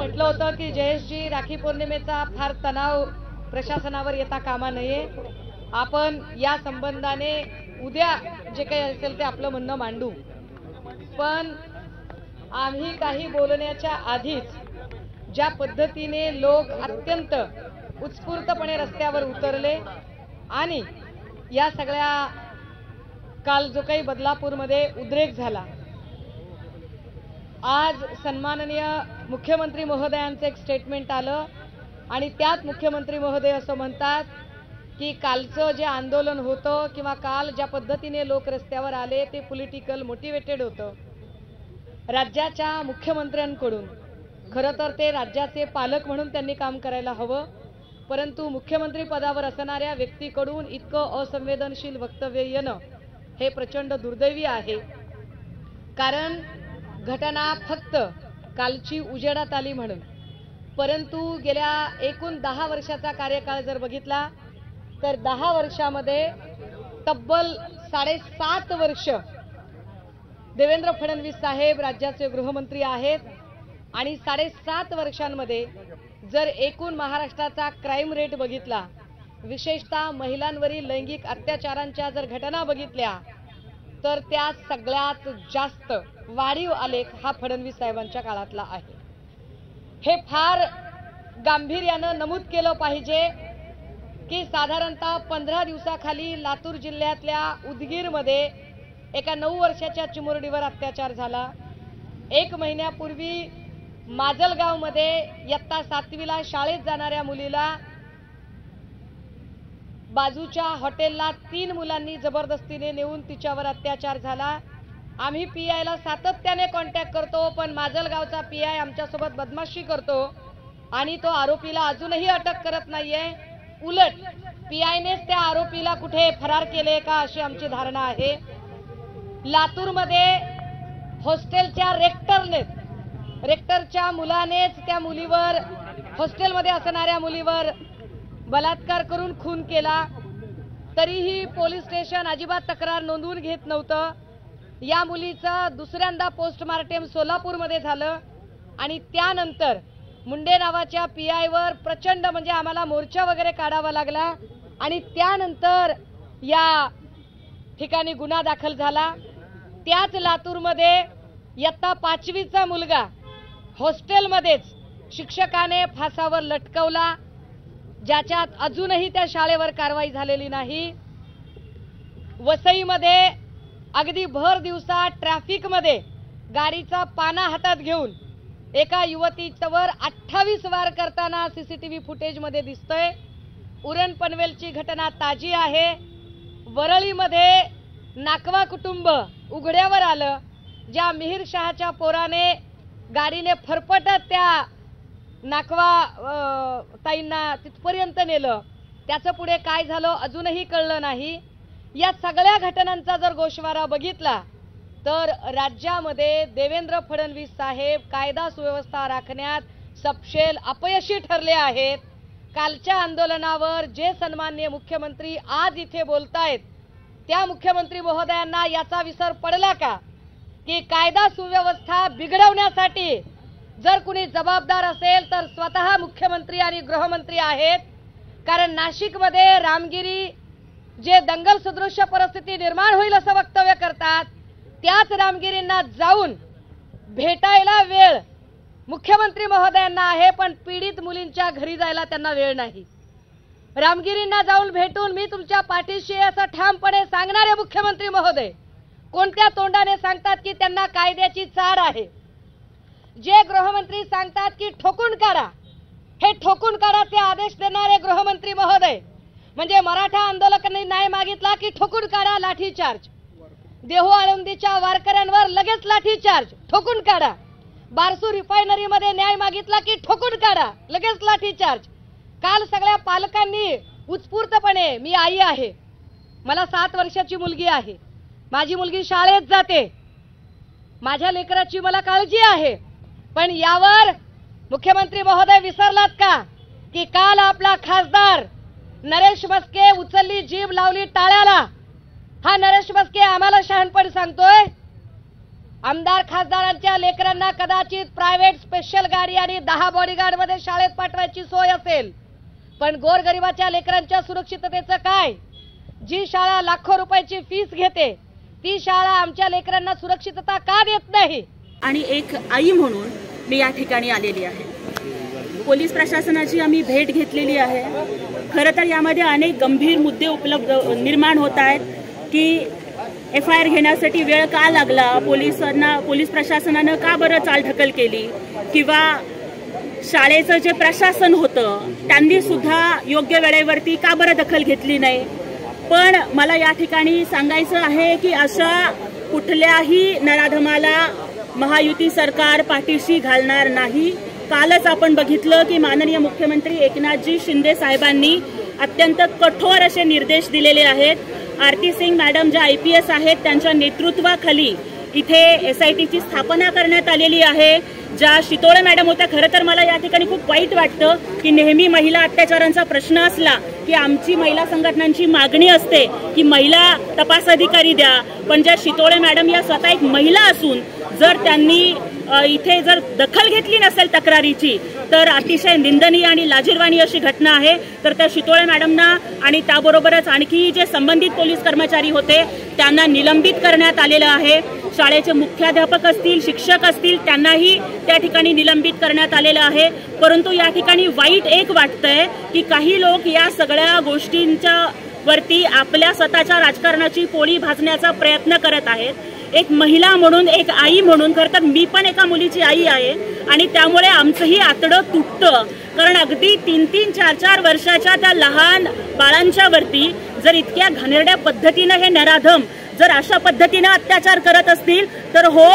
म्हटलं होतं की जयेशजी, राखी पौर्णिमेचा फार तणाव प्रशासनावर येता कामा नये. आपण या संबंधाने उद्या जे काही असेल ते आपलं म्हणणं मांडू. पण आम्ही काही बोलण्याच्या आधीच ज्या पद्धतीने लोक अत्यंत उत्स्फूर्तपणे रस्त्यावर उतरले आणि या सगळ्या काल जो काही बदलापूरमध्ये उद्रेक झाला, आज सन्माननीय मुख्यमंत्री महोदयांचं एक स्टेटमेंट आलं आणि त्यात मुख्यमंत्री महोदय असं म्हणतात की कालचं जे आंदोलन होतं किंवा काल ज्या पद्धतीने लोक रस्त्यावर आले ते पॉलिटिकल मोटिवेटेड होतं. राज्याच्या मुख्यमंत्र्यांकडून खरं तर ते राज्याचे पालक म्हणून त्यांनी काम करायला हवं, परंतु मुख्यमंत्री पदावर असणाऱ्या व्यक्तीकडून इतकं असंवेदनशील वक्तव्य येणं हे प्रचंड दुर्दैवी आहे. कारण घटना फक्त कालची उजेडात आली म्हणून, परंतु गेल्या एकूण 10 वर्षाचा कार्यकाळ जर बघितला तर 10 वर्षामध्ये तब्बल 7.5 वर्ष देवेंद्र फडणवीस साहेब राज्याचे गृहमंत्री आहेत आणि 7.5 वर्षांमध्ये जर एकूण महाराष्ट्राचा क्राईम रेट बघितला, विशेषतः महिलांवरील लैंगिक अत्याचारांच्या जर घटना बघितल्या, तर त्या सगळ्यात जास्त वाढीव आलेख हा फडणवीस साहेबांच्या काळातला आहे. हे फार गांभीर्यानं नमूद केलं पाहिजे की साधारणतः 15 दिवसाखाली लातूर जिल्ह्यातल्या उदगीरमध्ये एका 9 वर्षाच्या चिमुरडीवर अत्याचार झाला. 1 महिन्यापूर्वी माजलगावमध्ये इयत्ता 7वीला शाळेत जाणाऱ्या मुलीला बाजूच्या हॉटेलला 3 मुलांनी जबरदस्तीने नेऊन तिच्यावर अत्याचार झाला. आम्ही पीआयला सातत्याने कॉन्टॅक्ट करतो, पण माजलगावचा पीआय आमच्यासोबत बदमाशी करतो आणि तो आरोपीला अजूनही अटक करत नाहीये. उलट पीआयनेच त्या आरोपीला कुठे फरार केले का अशी आमची धारणा आहे. लातूरमध्ये हॉस्टेलच्या रेक्टरच्या मुलानेच त्या मुलीवर, हॉस्टेलमध्ये असणाऱ्या मुलीवर बलात्कार करून खून केला, तरीही पोलीस स्टेशन अजिबात तक्रार नोंदवून घेत नव्हतं. या मुलीचं दुसऱ्यांदा पोस्टमार्टम सोलापूरमध्ये झालं आणि त्यानंतर मुंडे नावाच्या पीआयवर प्रचंड म्हणजे आम्हाला मोर्चा वगैरे काढावा लागला आणि त्यानंतर या ठिकाणी गुन्हा दाखल झाला. त्याच लातूरमध्ये इयत्ता 5वीचा मुलगा हॉस्टेलमध्येच शिक्षकाने फासावर लटकवला, ज्याच्यात अजूनही त्या शाळेवर कारवाई झालेली नाही. वसईमध्ये अगदी भर दिवसा ट्रॅफिकमध्ये गाडीचा पाना हातात घेऊन एका युवतीवर 28 वार करताना सीसीटीव्ही फुटेजमध्ये दिसतंय. उरण पनवेलची घटना ताजी आहे. वरळीमध्ये नाकवा कुटुंब उघड्यावर आलं, ज्या मिहिर शहाच्या पोराने गाडीने फरफटत त्या नाकवा ताईंना तिथपर्यंत नेलं, त्याचं पुढे काय झालं अजूनही कळलं नाही. या सगळ्या घटनांचा जर गोषवारा बघितला तर राज्यामध्ये देवेंद्र फडणवीस साहेब कायदा सुव्यवस्था राखण्यात सपशेल अपयशी ठरले आहेत. कालच्या आंदोलनावर जे सन्माननीय मुख्यमंत्री आज इथे बोलतायत, त्या मुख्यमंत्री महोदयांना याचा विसर पडला का की कायदा सुव्यवस्था बिघडवण्यासाठी जर कुणी जबाबदार असेल तर स्वतः मुख्यमंत्री आणि गृहमंत्री आहेत. कारण नाशिकमध्ये रामगिरी जे दंगल सदृश्य परिस्थिती निर्माण होईल असं वक्तव्य करतात, त्याच रामगिरींना जाऊन भेटायला वेळ मुख्यमंत्री महोदयांना आहे, पण पीडित मुलींच्या घरी जायला त्यांना वेळ नाही. रामगिरींना जाऊन भेटून मी तुमच्या पाठीशी असं ठामपणे सांगणारे मुख्यमंत्री महोदय कोणत्या तोंडाने सांगतात की त्यांना कायद्याची चाड आहे? जे गृहमंत्री सांगतात की ठोकून काढा, हे ठोकून काढाचे आदेश देणारे गृहमंत्री महोदय म्हणजे मराठा आंदोलकांनी न्याय मागितला की ठोकून काढा, लाठीचार्ज. देहू आळंदीच्या वारकऱ्यांवर लगेच लाठीचार्ज, ठोकून काढा. बारसू रिफायनरीमध्ये न्याय मागितला की ठोकून काढा, लगेच लाठीचार्ज. काल सगळ्या पालकांनी उत्स्फूर्तपणे, मी आई आहे, मला 7 वर्षाची मुलगी आहे, माझी मुलगी शाळेत जाते, माझ्या लेकराची मला काळजी आहे, पण यावर मुख्यमंत्री महोदय विसरलात का की काल आपला खासदार नरेश मस्के उचलली जीभ लावली टाळ्याला. हा नरेश मस्के आम्हाला शहाणपण सांगतोय. आमदार खासदारांच्या लेकरांना कदाचित प्रायव्हेट स्पेशल गाडी आणि 10 बॉडीगार्ड मध्ये शाळेत पाठवायची सोय असेल, पण गोरगरिबाच्या लेकरांच्या सुरक्षिततेचं काय? जी शाळा लाखो रुपयाची फीस घेते ती शाळा आमच्या लेकरांना सुरक्षितता का देत नाही? आणि एक आई म्हणून मी या ठिकाणी आलेली आहे। पोलीस प्रशासनाची आम्ही भेट घेतलेली आहे। खरं तर यामध्ये अनेक गंभीर मुद्दे निर्माण होत आहेत की FIR घेण्यासाठी वेळ का लागला, पोलीस प्रशासनानं का बरं चालढकल केली, किंवा शाळेचं जे प्रशासन होतं त्यांनी सुद्धा योग्य वेळेवरती का बरं दखल घेतली नाही। पण मला या ठिकाणी सांगायचं आहे की अशा कुठल्याही नराधमाला महायुती सरकार पाठीशी घालणार नाही। कालच आपण बघितलं की माननीय मुख्यमंत्री एकनाथजी शिंदे साहेबांनी अत्यंत कठोर असे निर्देश दिलेले आहेत। आरती सिंग मॅडम ज्या IPS आहेत त्यांच्या नेतृत्वाखाली इथे SITची स्थापना करण्यात आलेली आहे। ज्या शितोळे मॅडम होत्या, खरं तर मला या ठिकाणी खूप वाईट वाटतं की नेहमी महिला अत्याचारांचा प्रश्न असला की आमची महिला संघटनांची मागणी असते की महिला तपास अधिकारी द्या, पण ज्या शितोळे मॅडम या स्वतः एक महिला असून जर त्यांनी इथे जर दखल घेतली नसेल तक्रारीची तर अतिशय निंदनीय आणि लाजिरवाणी अशी घटना आहे। तर त्या शितोळे मॅडमना आणि त्याबरोबरच आणखी जे संबंधित पोलीस कर्मचारी होते त्यांना निलंबित करण्यात आलेलं आहे। शाळेचे मुख्याध्यापक असतील, शिक्षक असतील, त्यांनाही त्या ठिकाणी निलंबित करण्यात आलेलं आहे। परंतु या ठिकाणी वाईट एक वाटतंय की काही लोक या सगळ्या गोष्टींच्या वरती आपल्या स्वतःच्या राजकारणाची पोळी भाजण्याचा प्रयत्न करत आहेत। एक महिला म्हणून, एक आई म्हणून, खरं तर मी पण एका मुलीची आई आहे आणि त्यामुळे आमचंही आतडं तुटतं। कारण अगदी 3-3, 4-4 वर्षाच्या त्या लहान बाळांच्या वरती जर इतक्या घाणेरड्या पद्धतीनं हे नराधम जर अशा पद्धतीनं अत्याचार करत असतील तर हो,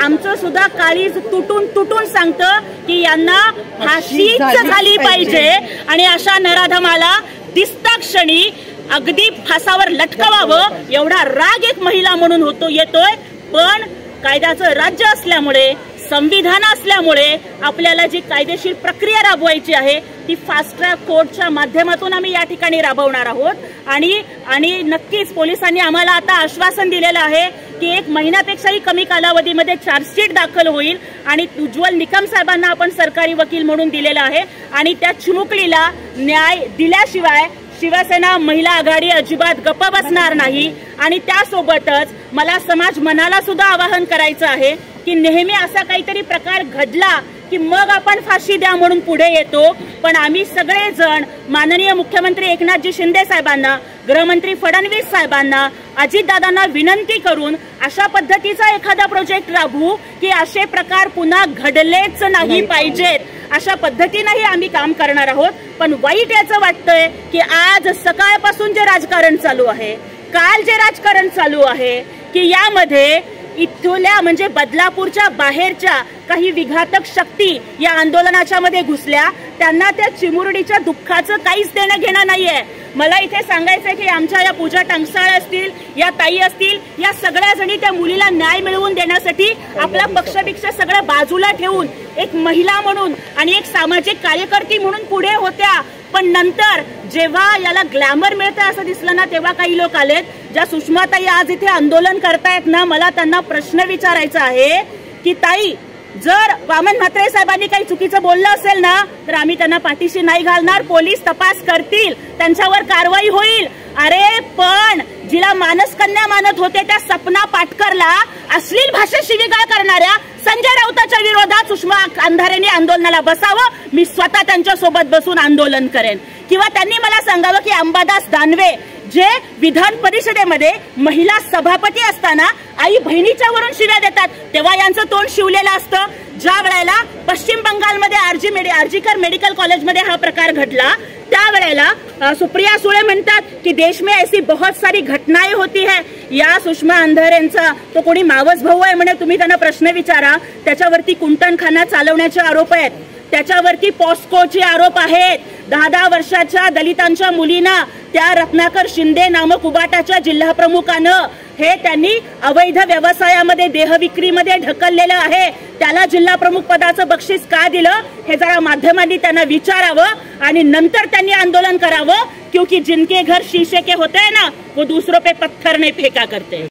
आमचं सुद्धा काळीज तुटून सांगतं की यांना फाशीच झाली पाहिजे आणि अशा नराधमाला दिसता क्षणी अगदी फासावर लटकवावं एवढा राग एक महिला म्हणून येतोय। पण कायद्याचं राज्य असल्यामुळे, संविधान असल्यामुळे आपल्याला जी कायदेशीर प्रक्रिया राबवायची आहे ती फास्ट ट्रॅक कोर्टच्या माध्यमातून आम्ही या ठिकाणी राबवणार आहोत। आणि नक्कीच पोलिसांनी आम्हाला आता आश्वासन दिलेलं आहे की 1 महिन्यापेक्षाही कमी कालावधीमध्ये चार्जशीट दाखल होईल आणि उज्ज्वल निकम साहेबांना आपण सरकारी वकील म्हणून दिलेलं आहे आणि त्या चिमुकलीला न्याय दिल्याशिवाय शिवसेना महिला आघाडी अजिबात गप्प बसणार नाही। आणि त्यासोबतच मला समाज मनाला सुद्धा आवाहन करायचं आहे की नेहमी असा काहीतरी प्रकार घडला की मग आपण फाशी द्या म्हणून पुढे येतो, पण आम्ही सगळेजण माननीय मुख्यमंत्री एकनाथजी शिंदे साहेबांना, गृहमंत्री फडणवीस साहेबांना, अजितदादांना विनंती करून अशा पद्धतीचा एखादा प्रोजेक्ट राबवू की असे प्रकार पुन्हा घडलेच नाही पाहिजेत, अशा पद्धतीनेही आम्ही काम करणार आहोत। पण वाईट याचं वाटतंय की आज सकाळपासून जे राजकारण चालू आहे, काल जे राजकारण चालू आहे की यामध्ये इथल्या म्हणजे बदलापूरच्या बाहेरच्या काही विघातक शक्ती या आंदोलनाच्या मध्ये घुसल्या। त्यांना त्या चिमुरडीच्या दुःखाचं काहीच देणं घेणं नाहीये। मला इथे सांगायचंय की आमच्या या पूजा टंकसाळ असतील, या ताई असतील, या सगळ्या जणी त्या मुलीला न्याय मिळवून देण्यासाठी आपला पक्षभिक्षा सगळं बाजूला ठेवून एक महिला म्हणून आणि एक सामाजिक कार्यकर्ती म्हणून पुढे होत्या। पण नंतर जेव्हा याला ग्लॅमर मिळतं असं दिसलं ना, तेव्हा काही लोक आलेत। ज्या सुषमाताई आज इथे आंदोलन करतायत ना, मला त्यांना प्रश्न विचारायचा आहे की ताई, जर वामन म्हात्रे साहेबांनी काही चुकीचं बोललं असेल ना तर आम्ही त्यांना पाठीशी नाही घालणार, पोलीस तपास करतील, त्यांच्यावर कारवाई होईल। अरे पण जिला मानसकन्या मानत होते त्या सपना पाटकरला अश्लील भाषेत शिवीगाळ करणाऱ्या संजय राऊताच्या विरोधात सुषमा अंधारेंनी आंदोलनाला बसावं, मी स्वतः त्यांच्या सोबत बसून आंदोलन करेन। किंवा त्यांनी मला सांगावं की अंबादास दानवे जे विधान परिषदेमध्ये महिला सभापती असताना आई बहिणीच्या वरून शिव्या देतात, तेव्हा यांचं तोंड शिवलेलं असतं। ज्या वेळेला पश्चिम बंगालमध्ये आरजीकर मेडिकल कॉलेजमध्ये हा प्रकार घडला त्यावेळेला सुप्रिया सुळे म्हणतात की देश में ऐसी बहुत सारी घटनाएं होती है। या सुषमा अंधारेंचा तो कोणी मावस भाऊ आहे म्हणे, तुम्ही त्यांना प्रश्न विचारा। त्याच्यावरती कुंटणखाना चालवण्याचे आरोप आहेत, त्याच्यावरती पॉस्कोचे आरोप आहेत। 10-10 वर्षाच्या दलितांच्या मुलींना त्या रत्नाकर शिंदे नामक उबाटाच्या जिल्हा प्रमुखानं हे त्यांनी अवैध व्यवसायामध्ये देहविक्रीमध्ये ढकललेलं आहे। त्याला जिल्हा प्रमुख पदाचं बक्षीस का दिलं हे जरा माध्यमांनी त्यांना विचारावं आणि नंतर त्यांनी आंदोलन करावं, क्योंकि जिनके घर शीशे के होते हैं ना वो दूसरों पे पत्थर नहीं फेंका करते।